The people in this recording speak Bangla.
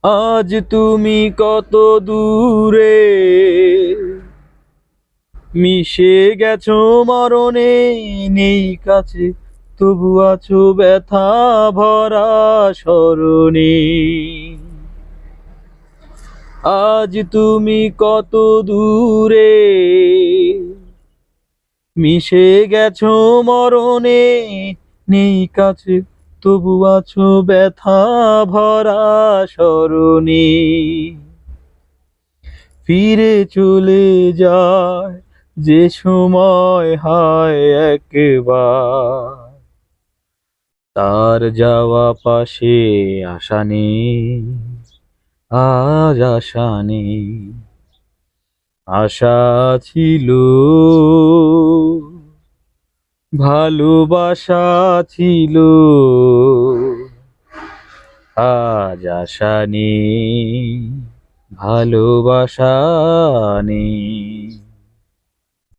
আজ তুমি কত দূরে মিশে গেছো মরণে, নেই কাছে তবু আছো ব্যথা ভরা স্মরণে। আজ তুমি কত দূরে মিশে গেছো মরণে, নেই কাছে তবু আছো ব্যথা ভরা স্মরণে। ফিরে চলে যায় যে সময় হায় একবার, তার যাওয়া পাশে আশা নেই, আজ আশা নেই। আশা ছিল, ভালোবাসা ছিল, আজ আশা নেই, ভালোবাসা নেই।